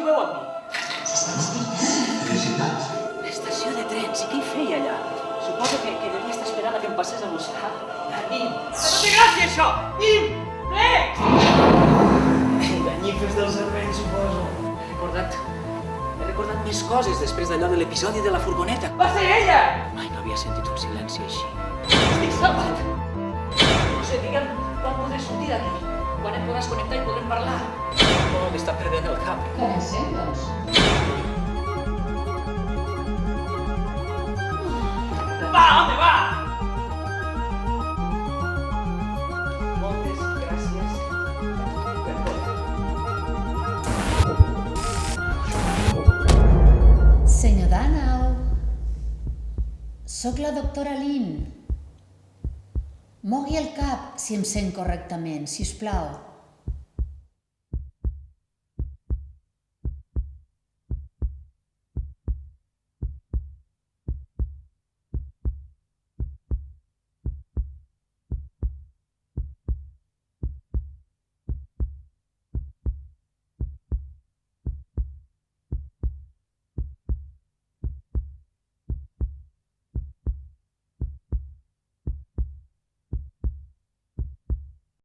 jugueu amb mi. L'estació de trens, i què hi feia allà? Suposo que devia estar esperant a que em passés a buscar. Nim! No té gràcia, això! Nim! Plecs! Enganyifes del cervell, suposo. He recordat més coses després d'allò de l'episodi de la furgoneta. Va ser ella! Mai no havia sentit un silenci així. Estic salvat! No sé, digue'm, quan podré sortir d'aquí? Quan em podràs connectar i podrem parlar? No, m'està perdent el cap. Comencem, doncs. Va, home, va! Moltes gràcies per tot. Senyor Dànau, soc la doctora Lynn. Mogui el cap si em sent correctament, si us plau.